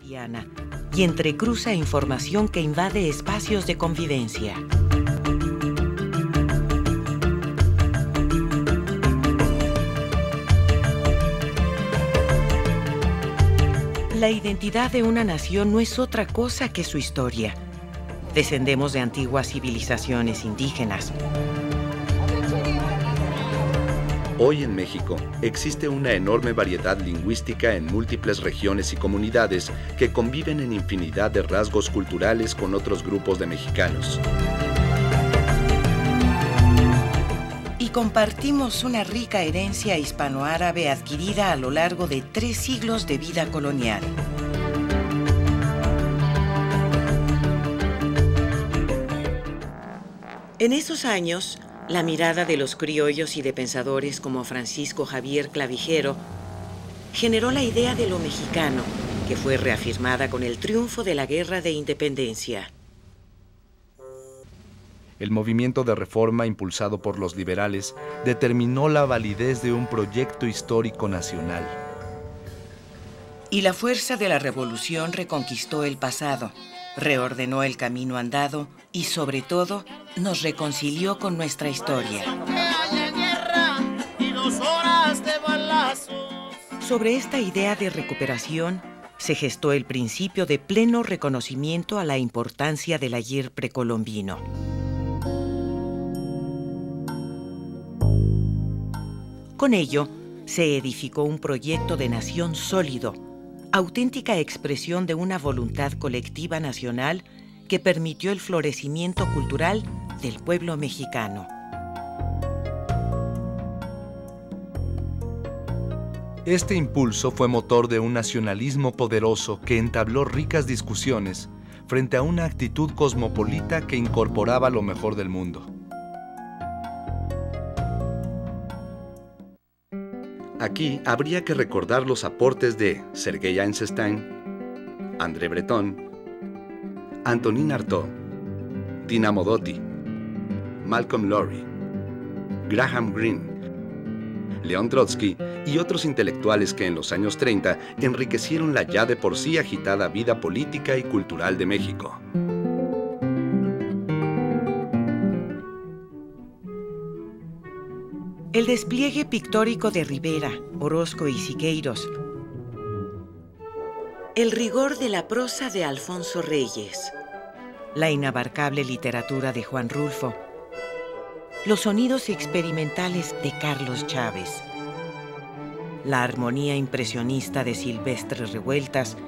cotidiana y entrecruza información que invade espacios de convivencia. La identidad de una nación no es otra cosa que su historia. Descendemos de antiguas civilizaciones indígenas. Hoy en México existe una enorme variedad lingüística en múltiples regiones y comunidades que conviven en infinidad de rasgos culturales con otros grupos de mexicanos. Y compartimos una rica herencia hispanoárabe adquirida a lo largo de 3 siglos de vida colonial. En esos años, la mirada de los criollos y de pensadores como Francisco Javier Clavijero generó la idea de lo mexicano, que fue reafirmada con el triunfo de la Guerra de Independencia. El movimiento de reforma impulsado por los liberales determinó la validez de un proyecto histórico nacional. Y la fuerza de la revolución reconquistó el pasado, reordenó el camino andado y, sobre todo, nos reconcilió con nuestra historia. Sobre esta idea de recuperación se gestó el principio de pleno reconocimiento a la importancia del ayer precolombino. Con ello, se edificó un proyecto de nación sólido, auténtica expresión de una voluntad colectiva nacional que permitió el florecimiento cultural del pueblo mexicano. Este impulso fue motor de un nacionalismo poderoso que entabló ricas discusiones frente a una actitud cosmopolita que incorporaba lo mejor del mundo. Aquí habría que recordar los aportes de Sergei Eisenstein, André Breton, Antonin Artaud, Dina Modotti, Malcolm Lowry, Graham Greene, León Trotsky y otros intelectuales que en los años 30 enriquecieron la ya de por sí agitada vida política y cultural de México. El despliegue pictórico de Rivera, Orozco y Siqueiros. El rigor de la prosa de Alfonso Reyes. La inabarcable literatura de Juan Rulfo. Los sonidos experimentales de Carlos Chávez. La armonía impresionista de Silvestre Revueltas.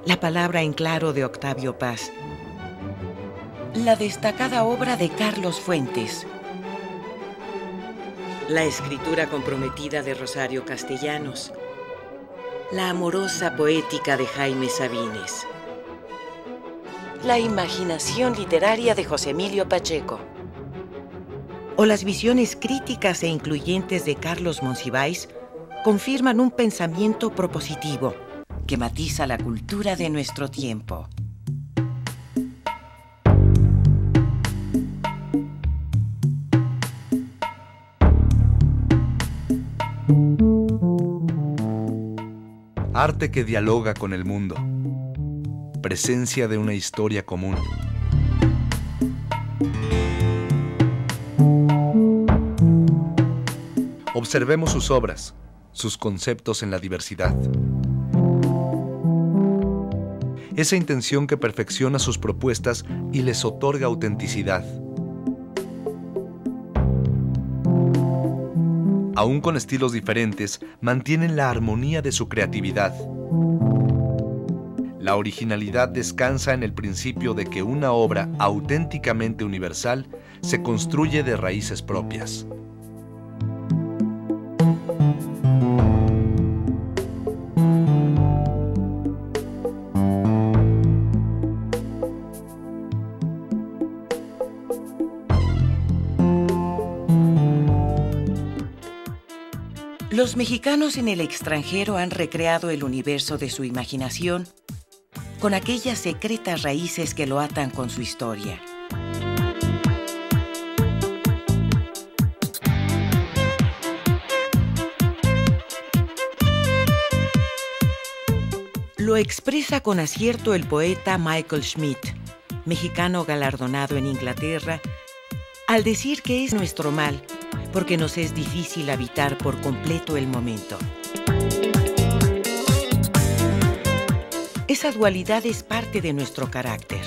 La palabra en claro de Octavio Paz. La destacada obra de Carlos Fuentes. La escritura comprometida de Rosario Castellanos. La amorosa poética de Jaime Sabines. La imaginación literaria de José Emilio Pacheco. O las visiones críticas e incluyentes de Carlos Monsiváis confirman un pensamiento propositivo que matiza la cultura de nuestro tiempo. Arte que dialoga con el mundo. Presencia de una historia común. Observemos sus obras, sus conceptos en la diversidad. Esa intención que perfecciona sus propuestas y les otorga autenticidad. Aún con estilos diferentes, mantienen la armonía de su creatividad. La originalidad descansa en el principio de que una obra auténticamente universal se construye de raíces propias. Los mexicanos en el extranjero han recreado el universo de su imaginación con aquellas secretas raíces que lo atan con su historia. Lo expresa con acierto el poeta Michael Schmidt, mexicano galardonado en Inglaterra, al decir que es nuestro mal porque nos es difícil habitar por completo el momento. Esa dualidad es parte de nuestro carácter.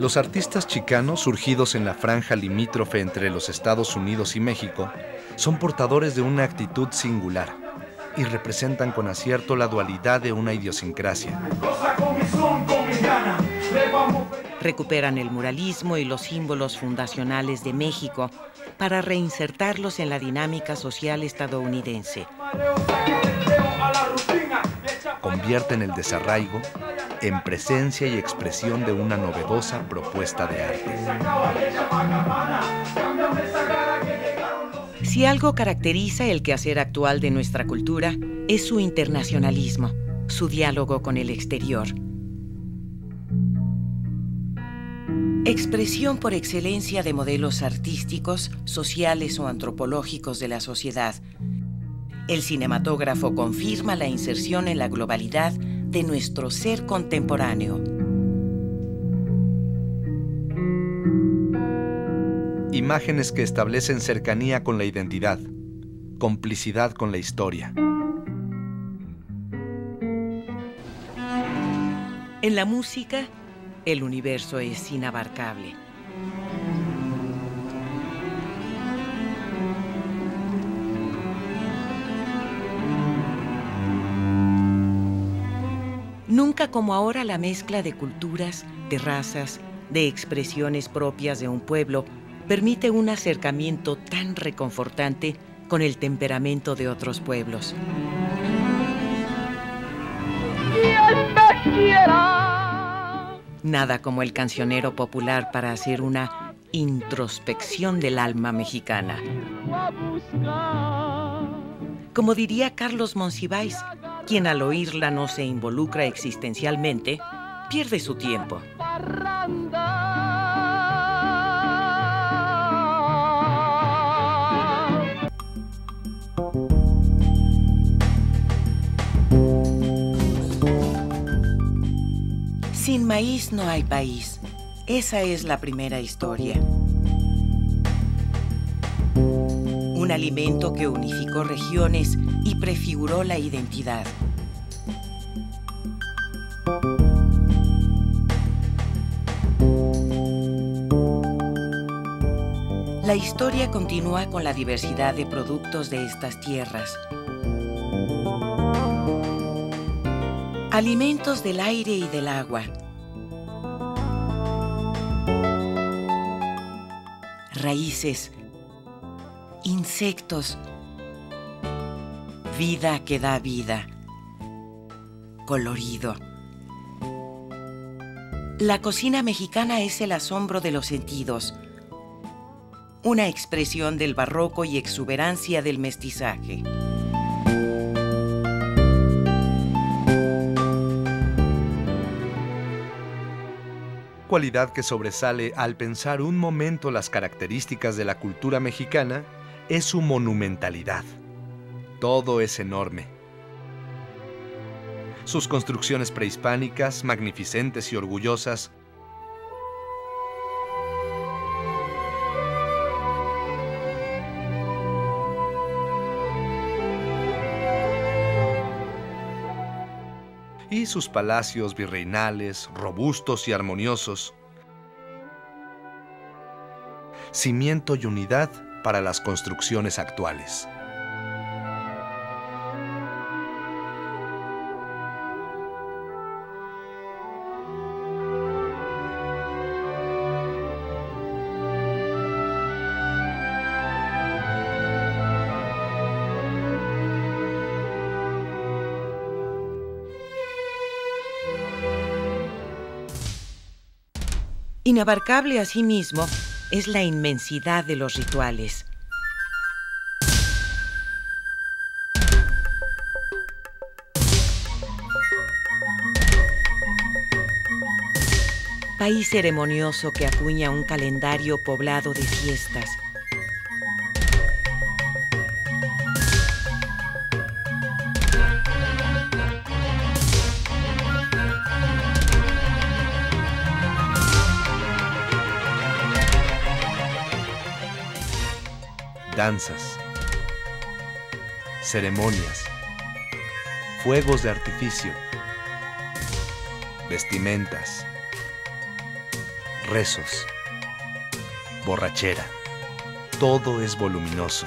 Los artistas chicanos, surgidos en la franja limítrofe entre los Estados Unidos y México, son portadores de una actitud singular y representan con acierto la dualidad de una idiosincrasia. Recuperan el muralismo y los símbolos fundacionales de México para reinsertarlos en la dinámica social estadounidense. Convierten el desarraigo en presencia y expresión de una novedosa propuesta de arte. Si algo caracteriza el quehacer actual de nuestra cultura, es su internacionalismo, su diálogo con el exterior. Expresión por excelencia de modelos artísticos, sociales o antropológicos de la sociedad, el cinematógrafo confirma la inserción en la globalidad de nuestro ser contemporáneo. Imágenes que establecen cercanía con la identidad, complicidad con la historia. En la música, el universo es inabarcable. Nunca como ahora la mezcla de culturas, de razas, de expresiones propias de un pueblo permite un acercamiento tan reconfortante con el temperamento de otros pueblos. Nada como el cancionero popular para hacer una introspección del alma mexicana. Como diría Carlos Monsiváis, quien al oírla no se involucra existencialmente, pierde su tiempo. Sin maíz no hay país. Esa es la primera historia. Un alimento que unificó regiones y prefiguró la identidad. La historia continúa con la diversidad de productos de estas tierras. Alimentos del aire y del agua. Raíces, insectos, vida que da vida, colorido. La cocina mexicana es el asombro de los sentidos, una expresión del barroco y exuberancia del mestizaje. Cualidad que sobresale al pensar un momento las características de la cultura mexicana es su monumentalidad. Todo es enorme. Sus construcciones prehispánicas, magnificentes y orgullosas, y sus palacios virreinales, robustos y armoniosos, cimiento y unidad para las construcciones actuales. Inabarcable asimismo es la inmensidad de los rituales. país ceremonioso que acuña un calendario poblado de fiestas. Danzas, ceremonias, fuegos de artificio, vestimentas, rezos, borrachera. Todo es voluminoso.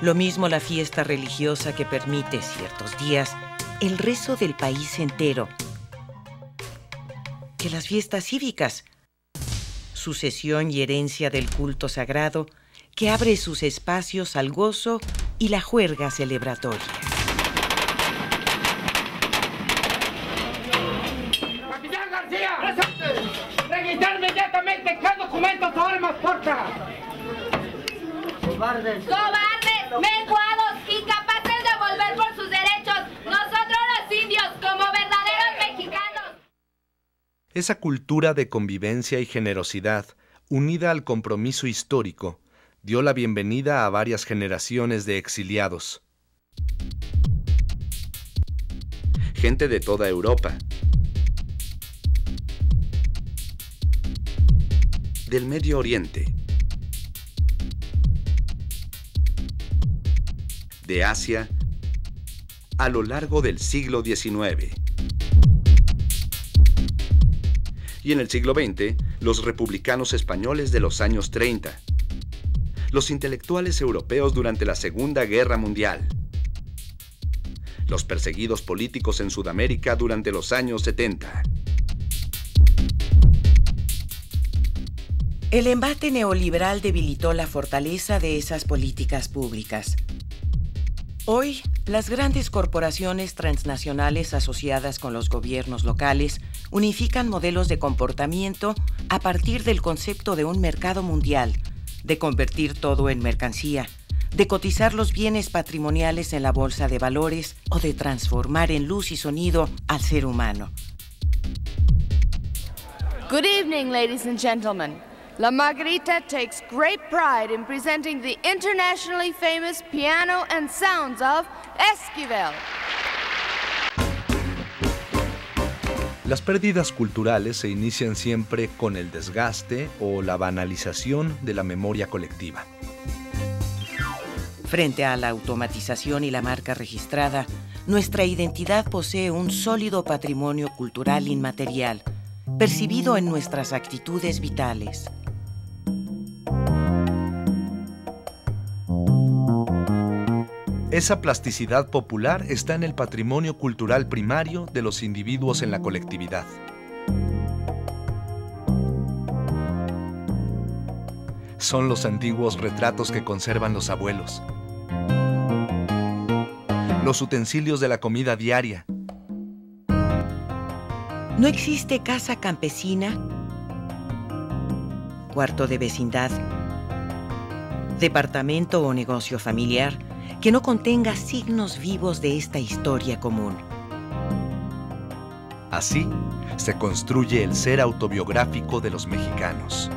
Lo mismo la fiesta religiosa que permite ciertos días el rezo del país entero, que las fiestas cívicas, sucesión y herencia del culto sagrado que abre sus espacios al gozo y la juerga celebratoria. ¡Capitán García! ¡Registrar inmediatamente qué documentos armas porta! ¡Cobardes! ¡Cobardes! ¡Menguados! ¡Incapaces de volver por sus derechos! ¡Nosotros los indios, como verdaderos mexicanos! Esa cultura de convivencia y generosidad, unida al compromiso histórico, dio la bienvenida a varias generaciones de exiliados. Gente de toda Europa, del Medio Oriente, de Asia, a lo largo del siglo XIX. Y en el siglo XX, los republicanos españoles de los años 30. Los intelectuales europeos durante la Segunda Guerra Mundial, los perseguidos políticos en Sudamérica durante los años 70. El embate neoliberal debilitó la fortaleza de esas políticas públicas. Hoy, las grandes corporaciones transnacionales asociadas con los gobiernos locales unifican modelos de comportamiento a partir del concepto de un mercado mundial, de convertir todo en mercancía, de cotizar los bienes patrimoniales en la bolsa de valores o de transformar en luz y sonido al ser humano. Good evening, ladies and gentlemen. La Margarita takes great pride in presenting the internationally famous piano and sounds of Esquivel. Las pérdidas culturales se inician siempre con el desgaste o la banalización de la memoria colectiva. Frente a la automatización y la marca registrada, nuestra identidad posee un sólido patrimonio cultural inmaterial, percibido en nuestras actitudes vitales. Esa plasticidad popular está en el patrimonio cultural primario de los individuos en la colectividad. Son los antiguos retratos que conservan los abuelos, los utensilios de la comida diaria. No existe casa campesina, cuarto de vecindad, departamento o negocio familiar que no contenga signos vivos de esta historia común. Así se construye el ser autobiográfico de los mexicanos.